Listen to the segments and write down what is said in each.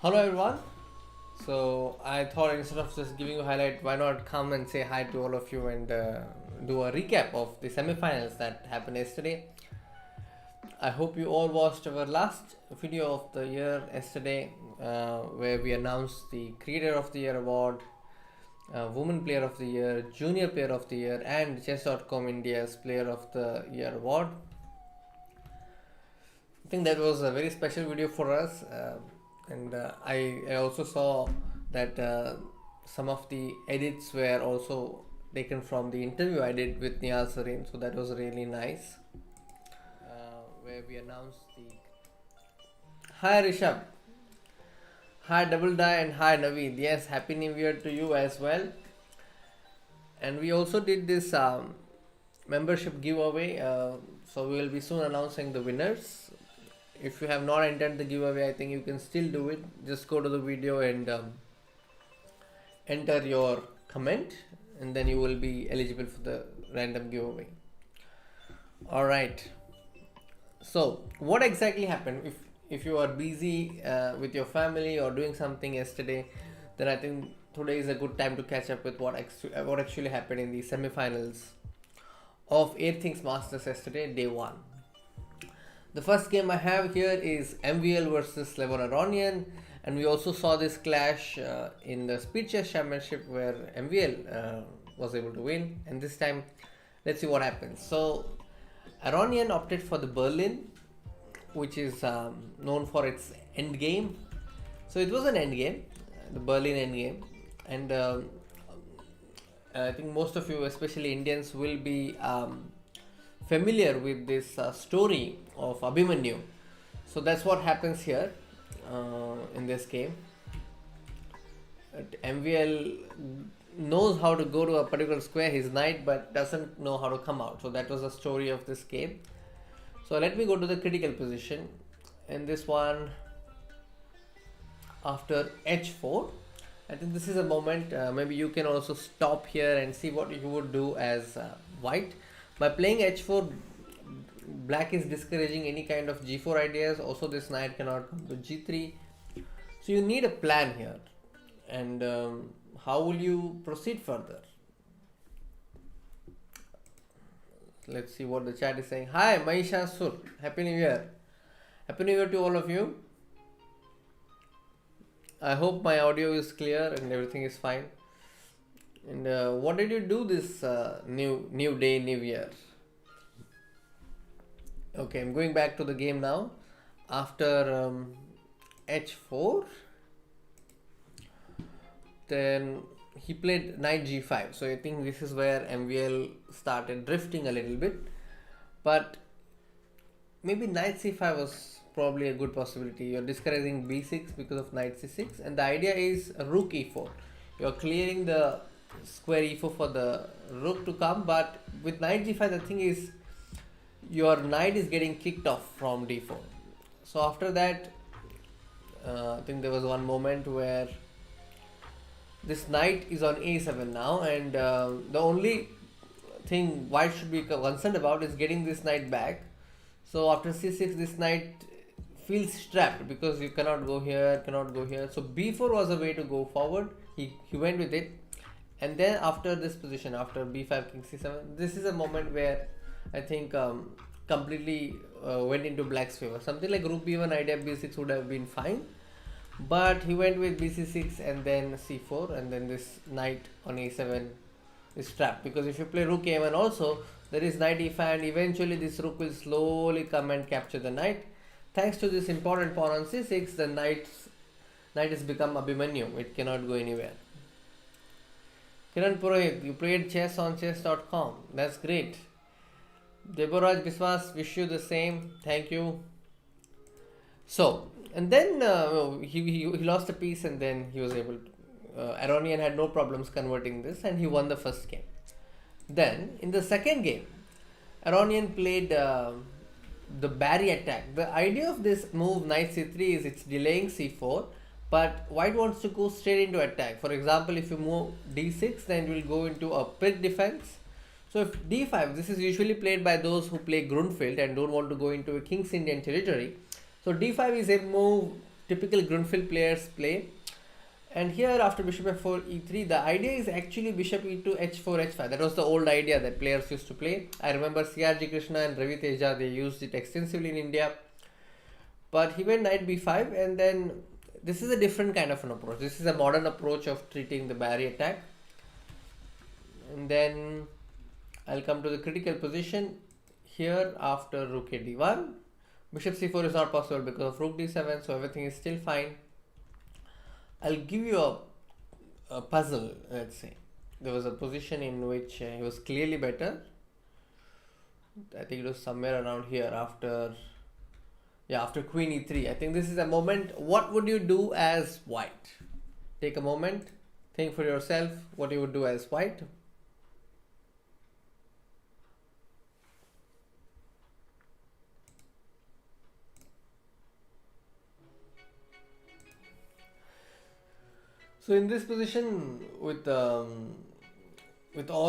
Hello everyone. So I thought instead of just giving you a highlight, why not come and say hi to all of you and do a recap of the semifinals that happened yesterday. I hope you all watched our last video of the year yesterday, where we announced the Creator of the Year award, Woman Player of the Year, Junior Player of the Year, and Chess.com India's Player of the Year award. I think that was a very special video for us, and I also saw that some of the edits were also taken from the interview I did with Nihal Sareen, so that was really nice. Where we announced the hi Rishabh, hi Double Die, and hi Naveed. Yes, Happy New Year to you as well. And we also did this membership giveaway, so we will be soon announcing the winners. If you have not entered the giveaway, I think you can still do it. Just go to the video and enter your comment, and then you will be eligible for the random giveaway. All right. So, what exactly happened? If you are busy with your family or doing something yesterday, then I think today is a good time to catch up with what actually happened in the semifinals of Airthings Masters yesterday, day one. The first game I have here is MVL versus Levon Aronian, and we also saw this clash in the Speed Chess Championship where MVL was able to win. And this time, let's see what happens. So, Aronian opted for the Berlin, which is known for its end game. So it was an end game, the Berlin end game, and I think most of you, especially Indians, will be familiar with this story of Abhimanyu. So that's what happens here in this game. MVL knows how to go to a particular square, his knight, but doesn't know how to come out. So that was the story of this game. So let me go to the critical position. In this one, after h4, I think this is a moment, maybe you can also stop here and see what you would do as white. By playing h4, black is discouraging any kind of g4 ideas. Also, this knight cannot come to g3. So you need a plan here. And how will you proceed further? Let's see what the chat is saying. Hi, Maisha Sur. Happy New Year. Happy New Year to all of you. I hope my audio is clear and everything is fine. And what did you do this new day, new year? Okay, I'm going back to the game now. After h4, then he played knight g5. So I think this is where MVL started drifting a little bit. But maybe knight c5 was probably a good possibility. You're discouraging b6 because of knight c6. And the idea is rook e4. You're clearing the square e4 for the rook to come. But with knight g5, the thing is your knight is getting kicked off from d4. So after that, I think there was one moment where this knight is on a7 now, and the only thing white should be concerned about is getting this knight back. So after c6, this knight feels trapped because you cannot go here, cannot go here. So b4 was a way to go forward. He went with it. And then after this position, after b5, king c7, this is a moment where I think completely went into black's favor. Something like rook b1, idea b6 would have been fine. But he went with bc6 and then c4, and then this knight on a7 is trapped. Because if you play rook a1 also, there is knight e5, and eventually this rook will slowly come and capture the knight. Thanks to this important pawn on c6, the knight has become Abhimanyu. It cannot go anywhere. Kiran Purohit, you played chess on chess.com. That's great. Deboraj Biswas, wish you the same. Thank you. So, and then he lost a piece, and then he was able to. Aronian had no problems converting this, and he won the first game. Then, in the second game, Aronian played the Barry attack. The idea of this move, knight c3, is it's delaying c4, but white wants to go straight into attack. For example, if you move d6, then it will go into a pig defense. So if d5, this is usually played by those who play Grunfeld and don't want to go into a King's Indian territory. So d5 is a move typical Grunfeld players play. And here after bishop f4 e3, the idea is actually bishop e2 h4 h5. That was the old idea that players used to play. I remember CRG Krishna and Ravi Teja, they used it extensively in India. But he went knight b5, and then this is a different kind of an approach. This is a modern approach of treating the barrier attack. And then I'll come to the critical position here after rook a d1. Bishop c4 is not possible because of rook d7, so everything is still fine. I'll give you a puzzle, let's say. There was a position in which he was clearly better. I think it was somewhere around here after queen e3. I think this is a moment. What would you do as white? Take a moment, think for yourself what you would do as white. So in this position, with all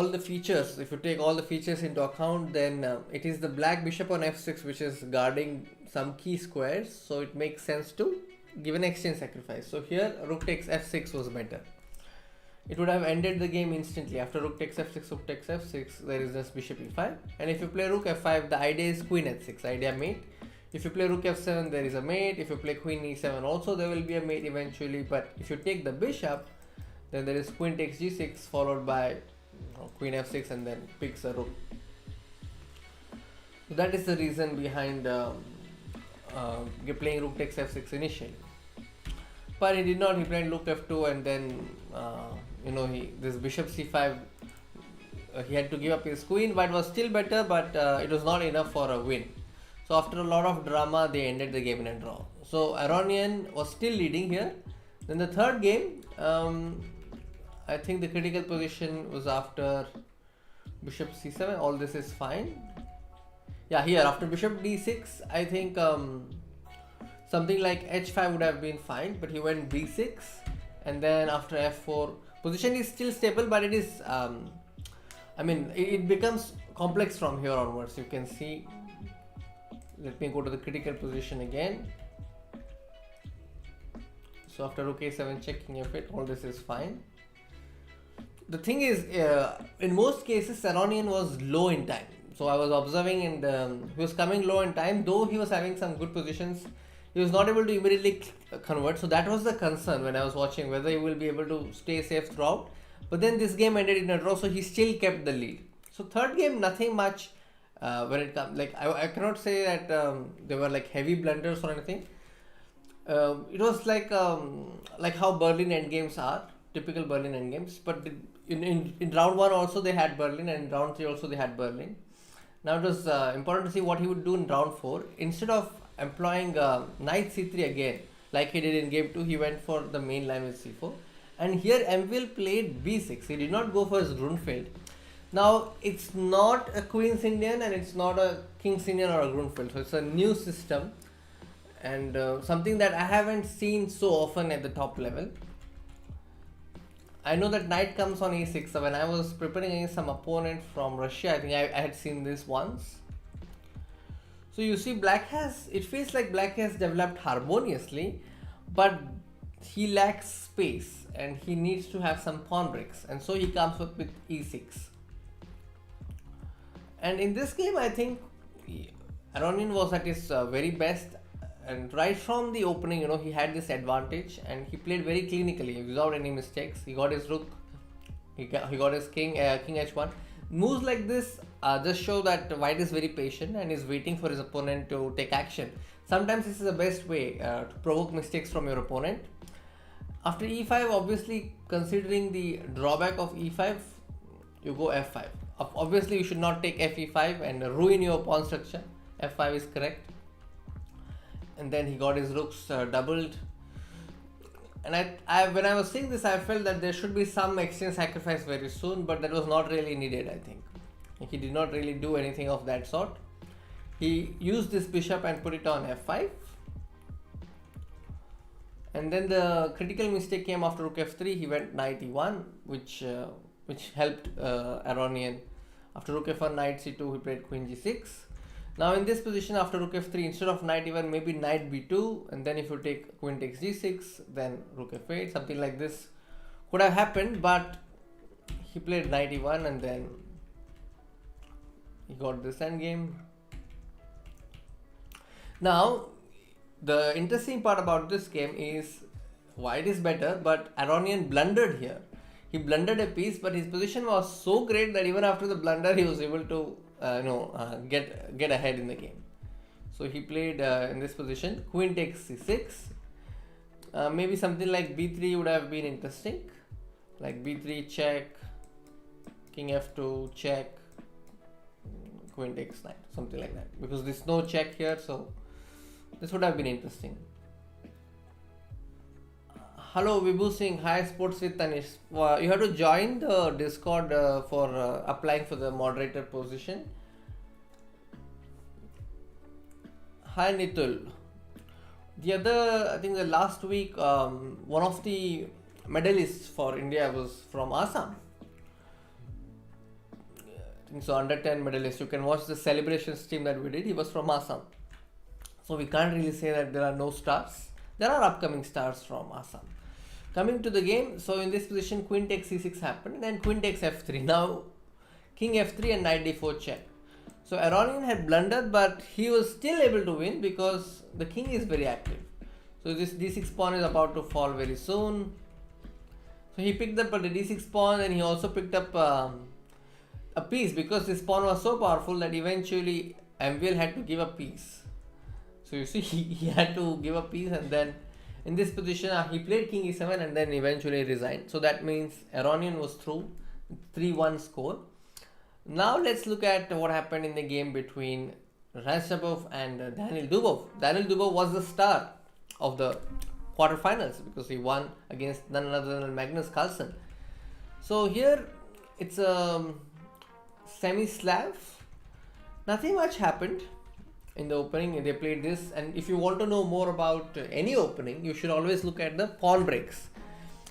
the features, if you take all the features into account, then it is the black bishop on f6 which is guarding some key squares, so it makes sense to give an exchange sacrifice. So here rook takes f6 was better. It would have ended the game instantly. After rook takes f6, rook takes f6, there is just bishop e5. And if you play rook f5, the idea is queen h6, idea mate. If you play rook f7, there is a mate. If you play queen e7 also, there will be a mate eventually. But if you take the bishop, then there is queen takes g6 followed by queen f6 and then picks a rook. So that is the reason behind playing rook takes f6 initially. But he did not. He played rook f2 and then this bishop c5. He had to give up his queen. White was still better, but it was not enough for a win. So after a lot of drama, they ended the game in a draw. So Aronian was still leading here. Then the third game, I think the critical position was after bishop c7. All this is fine. Yeah, here after bishop d6, I think something like h5 would have been fine, but he went b6, and then after f4, position is still stable, but it is, it becomes complex from here onwards. You can see. Let me go to the critical position again. So after rook a7 checking f8, all this is fine. The thing is, in most cases, Aronian was low in time. So I was observing, and he was coming low in time, though he was having some good positions. He was not able to immediately convert. So that was the concern when I was watching, whether he will be able to stay safe throughout. But then this game ended in a draw, so he still kept the lead. So third game, nothing much. When it comes, I cannot say that there were like heavy blunders or anything. It was like how Berlin endgames are, typical Berlin endgames. But in round 1 also they had Berlin, and in round 3 also they had Berlin. Now it was important to see what he would do in round 4. Instead of employing knight c3 again, like he did in game 2, he went for the main line with c4. And here MVL played b6. He did not go for his Grunfeld. Now, it's not a Queen's Indian and it's not a King's Indian or a Grunfeld. So, it's a new system and something that I haven't seen so often at the top level. I know that knight comes on e6. So, when I was preparing against some opponent from Russia, I think I had seen this once. So, you see it feels like black has developed harmoniously, but he lacks space and he needs to have some pawn breaks. And so, he comes up with e6. And in this game, I think Aronian was at his very best, and right from the opening, he had this advantage, and he played very clinically without any mistakes. He got his rook, he got his king, king h1. Moves like this just show that white is very patient and is waiting for his opponent to take action. Sometimes this is the best way to provoke mistakes from your opponent. After e5, obviously considering the drawback of e5, you go f5. Obviously, you should not take fe5 and ruin your pawn structure. f5 is correct. And then he got his rooks doubled. And when I was seeing this, I felt that there should be some exchange sacrifice very soon, but that was not really needed, I think. He did not really do anything of that sort. He used this bishop and put it on f5. And then the critical mistake came after rook f3. He went knight e1, which helped Aronian. After rook f1, knight c2, he played queen g6. Now in this position, after rook f3, instead of knight e1, maybe knight b2, and then if you take queen takes g6, then rook f8, something like this could have happened, but he played knight e1 and then he got this endgame. Now, the interesting part about this game is white is better, but Aronian blundered here. He blundered a piece, but his position was so great that even after the blunder, he was able to get ahead in the game. So he played in this position, queen takes c6. Maybe something like b3 would have been interesting, like b3 check, king f2 check, queen takes knight, something like that, because there's no check here, so this would have been interesting. Hello Vibhu Singh, hi Sports with Tanish. You have to join the Discord for applying for the moderator position. Hi Nitul. I think the last week, one of the medalists for India was from Assam. I think so, under 10 medalist. You can watch the celebration stream that we did. He was from Assam. So we can't really say that there are no stars. There are upcoming stars from Assam. Coming to the game, so in this position, queen takes c6 happened, and then queen takes f3. Now, king f3 and knight d4 check. So Aronian had blundered, but he was still able to win because the king is very active. So this d6 pawn is about to fall very soon. So he picked up the d6 pawn, and he also picked up a piece because this pawn was so powerful that eventually MVL had to give a piece. So you see, he had to give a piece, and then in this position, he played king e7 and then eventually resigned. So that means Aronian was through, 3-1 score. Now let's look at what happened in the game between Radjabov and Daniil Dubov. Daniil Dubov was the star of the quarterfinals because he won against none other than Magnus Carlsen. So here it's a semi-Slav. Nothing much happened in the opening. They played this, and if you want to know more about any opening, you should always look at the pawn breaks.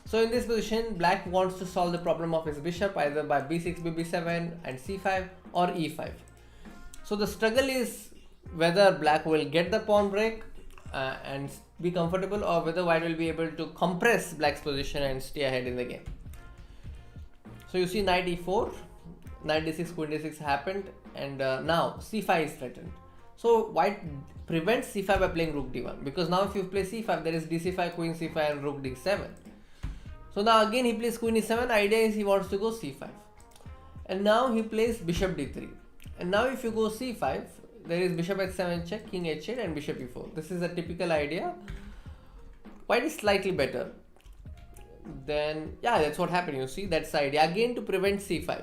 So in this position, black wants to solve the problem of his bishop either by b6, bb7 and c5 or e5. So the struggle is whether black will get the pawn break and be comfortable, or whether white will be able to compress black's position and stay ahead in the game. So you see knight e4, knight d6, queen d6 happened, and now c5 is threatened. So white prevents c5 by playing rook d1, because now if you play c5, there is dc5, queen c5 and rook d7. So now again he plays queen e7, idea is he wants to go c5. And now he plays bishop d3. And now if you go c5, there is bishop h7 check, king h8 and bishop e4. This is a typical idea. White is slightly better. Then yeah, that's what happened, you see, that's the idea. Again to prevent c5.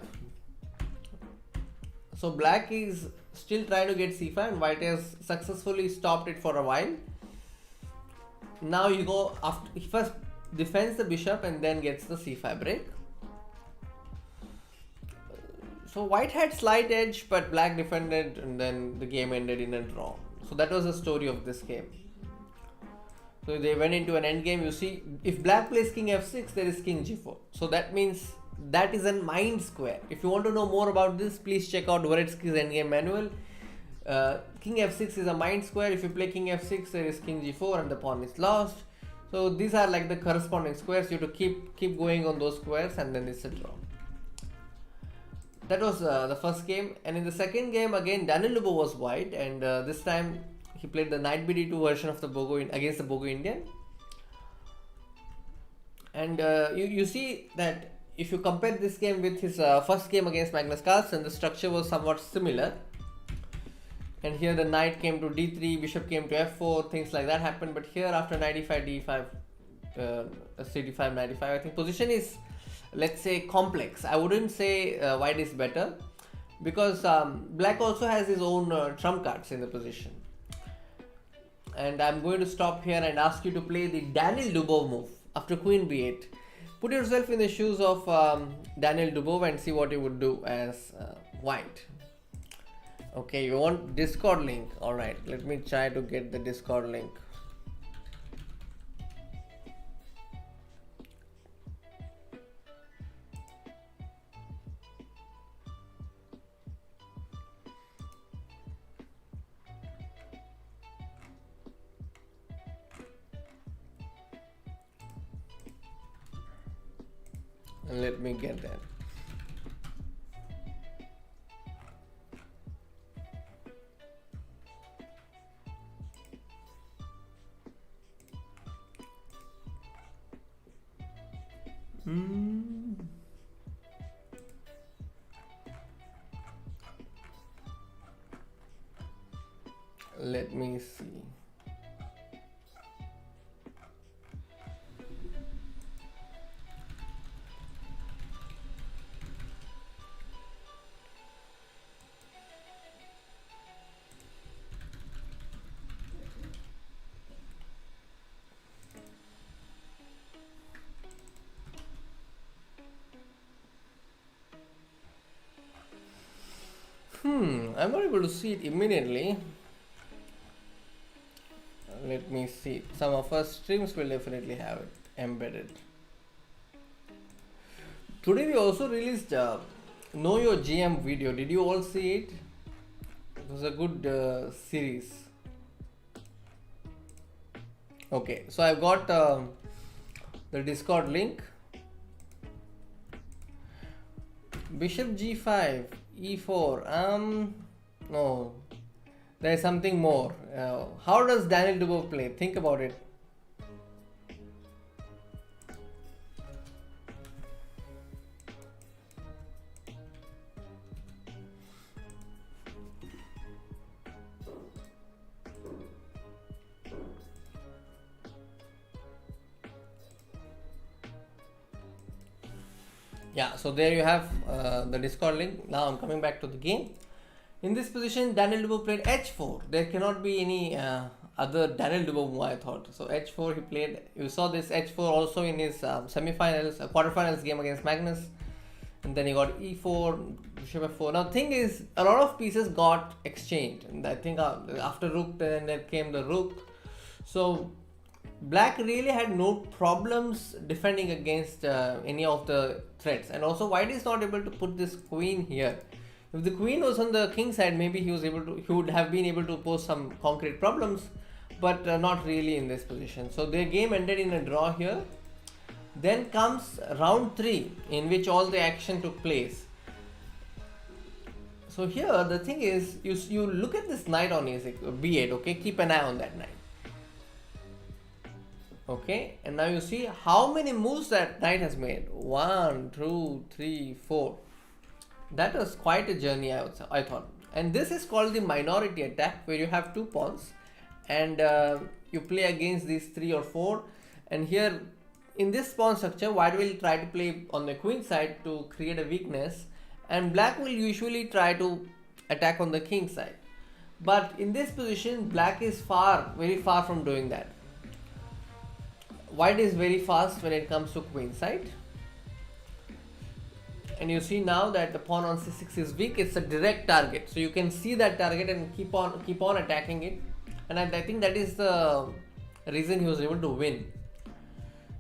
So black is still trying to get c5 and white has successfully stopped it for a while. Now you go after, he first defends the bishop and then gets the c5 break. So white had slight edge, but black defended, and then the game ended in a draw. So that was the story of this game. So they went into an endgame. You see, if black plays king f6, there is king g4. So that means that is a mind square. If you want to know more about this, please check out Dvoretsky's endgame manual. King f6 is a mind square. If you play king f6, there is king g4 and the pawn is lost. So these are like the corresponding squares. You have to keep going on those squares, and then it's a draw. That was the first game. And in the second game, again Daniil Dubov was white, and this time he played the knight bd2 version of the Bogo against the Bogo Indian. And you see that if you compare this game with his first game against Magnus Carlsen, the structure was somewhat similar. And here the knight came to d3, bishop came to f4, things like that happened. But here after knight e5, d5, c5, knight e5, I think position is, let's say, complex. I wouldn't say white is better, because black also has his own trump cards in the position. And I'm going to stop here and ask you to play the Daniil Dubov move after queen b8. Put yourself in the shoes of Daniil Dubov and see what you would do as white. Okay, you want Discord link? Alright, let me try to get the Discord link. And let me get that. Let me see. I'm not able to see it immediately. Let me see. Some of our streams will definitely have it embedded. Today we also released Know Your GM video. Did you all see it? It was a good series. Okay, so I've got the Discord link. Bishop G5, E4. No, there is something more. How does Daniil Dubov play? Think about it. Yeah, so there you have the Discord link. Now I'm coming back to the game. In this position, Daniil Dubov played h4. There cannot be any other Daniil Dubov move, I thought. So h4 he played. You saw this h4 also in his semi-finals, quarterfinals game against Magnus. And then he got e4, bishop f4. Now thing is, a lot of pieces got exchanged. And I think after rook, then there came the rook. So Black really had no problems defending against any of the threats. And also White is not able to put this queen here. If the queen was on the king side, maybe he would have been able to pose some concrete problems, but not really in this position. So their game ended in a draw here. Then comes round 3, in which all the action took place. So here the thing is, you look at this knight on b8, okay? Keep an eye on that knight. Okay, and now you see how many moves that knight has made. 1, 2, 3, 4. That was quite a journey, I thought. And this is called the minority attack, where you have 2 pawns and you play against these 3 or 4. And here in this pawn structure, White will try to play on the queen side to create a weakness, and Black will usually try to attack on the king side. But in this position, Black is very far from doing that. White is very fast when it comes to queen side. And you see now that the pawn on c6 is weak. It's a direct target, so you can see that target and keep on attacking it. And I think that is the reason he was able to win.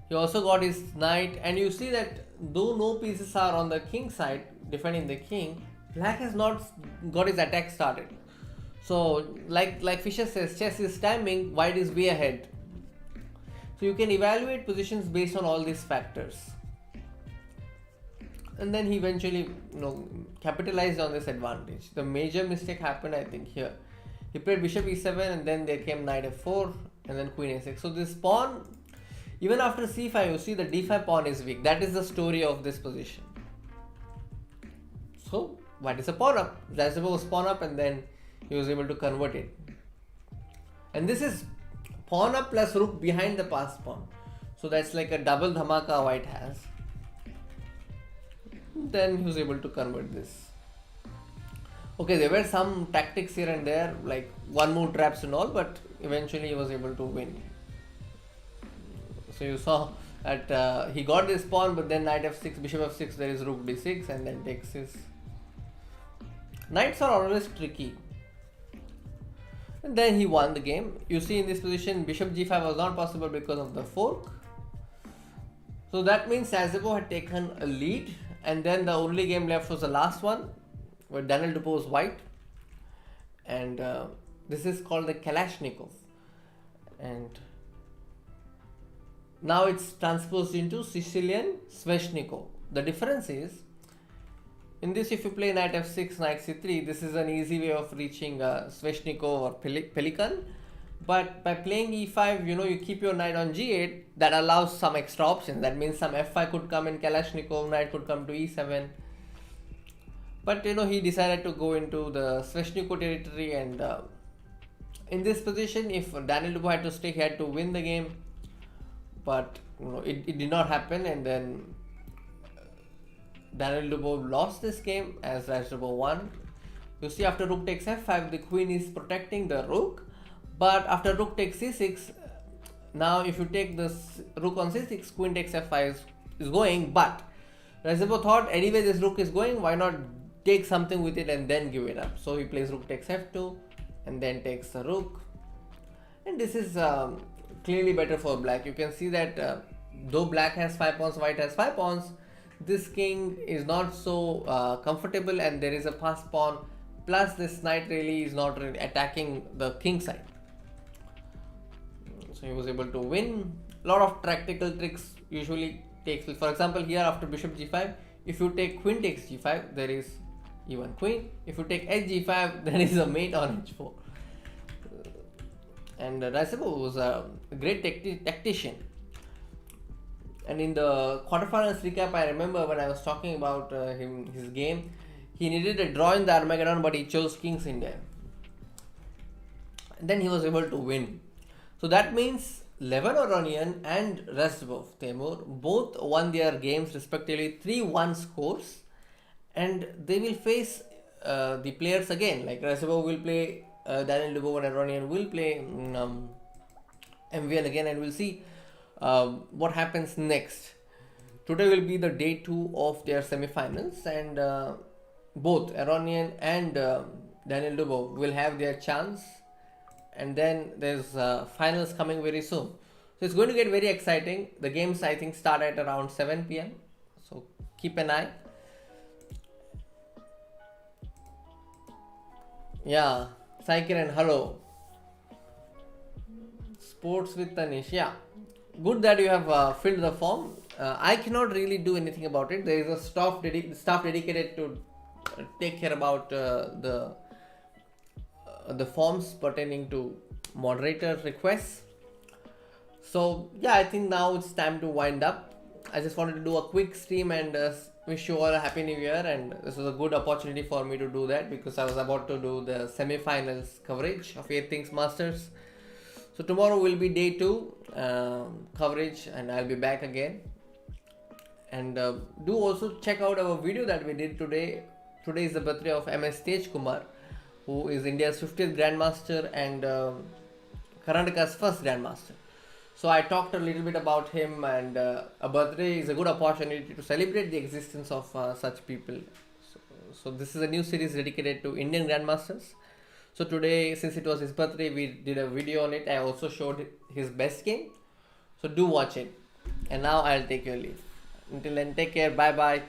He also got his knight, and you see that though no pieces are on the king side defending the king, Black has not got his attack started. So like Fischer says, chess is timing. White is way ahead. So you can evaluate positions based on all these factors. And then he eventually capitalized on this advantage. The major mistake happened, I think, here. He played bishop e7, and then there came knight f4 and then queen a6. So this pawn, even after c5, you see the d5 pawn is weak. That is the story of this position. So White is a pawn up. Radjabov was pawn up, and then he was able to convert it. And this is pawn up plus rook behind the passed pawn. So that's like a double dhamaka White has. Then he was able to convert this. Okay, there were some tactics here and there, like one move traps and all, but eventually he was able to win. So you saw that he got this pawn, but then knight f6, bishop f6, there is rook d6, and then takes his. Knights are always tricky. And then he won the game. You see in this position, bishop g5 was not possible because of the fork. So that means Radjabov had taken a lead, and then the only game left was the last one, where Daniil deposed White. And this is called the Kalashnikov. And now it's transposed into Sicilian Sveshnikov. The difference is, in this if you play knight f6, knight c3, this is an easy way of reaching Sveshnikov or Pelikan. But by playing e5, you keep your knight on g8, that allows some extra options. That means some f5 could come in Kalashnikov, knight could come to e7. But he decided to go into the Sveshnikov territory, and in this position, if Daniil Dubov had to stay, he had to win the game. But it did not happen, and then Daniil Dubov lost this game as Radjabov won. You see, after rook takes f5, the queen is protecting the rook. But after rook takes c6, now if you take this rook on c6, queen takes f5 is going. But Radjabov thought, anyway this rook is going, why not take something with it and then give it up. So he plays rook takes f2 and then takes the rook. And this is clearly better for black. You can see that though black has 5 pawns, white has 5 pawns, this king is not so comfortable, and there is a passed pawn. Plus this knight really is not really attacking the king side. So he was able to win. A lot of tactical tricks usually takes place. For example, here after bishop g5, if you take queen takes g5, there is e1 queen. If you take hg5, there is a mate on h4. And Radjabov was a great tactician. And in the quarterfinals recap, I remember when I was talking about his game, he needed a draw in the Armageddon, but he chose King's India. And then he was able to win. So that means Levon Aronian and Radjabov Teimour both won their games respectively 3-1 scores, and they will face the players again. Like Radjabov will play Daniil Dubov, and Aronian will play MVL again, and we'll see what happens next. Today will be the day 2 of their semi-finals, and both Aronian and Daniil Dubov will have their chance. And then there's finals coming very soon. So it's going to get very exciting. The games, I think, start at around 7 p.m. So keep an eye. Yeah, Saikiran, hello. Sports with Tanish. Yeah, good that you have filled the form. I cannot really do anything about it. There is a staff dedicated to take care about the forms pertaining to moderator requests. So yeah, I think now it's time to wind up. I just wanted to do a quick stream and wish you all a happy new year, and this was a good opportunity for me to do that because I was about to do the semi-finals coverage of Airthings Masters. So tomorrow will be day 2 coverage, and I'll be back again. And do also check out our video that we did today. Today is the birthday of MS Teimour, who is India's 50th Grandmaster and Karnataka's first Grandmaster. So I talked a little bit about him, and a birthday is a good opportunity to celebrate the existence of such people. So this is a new series dedicated to Indian Grandmasters. So today, since it was his birthday, we did a video on it. I also showed his best game. So do watch it. And now I'll take your leave. Until then, take care. Bye bye.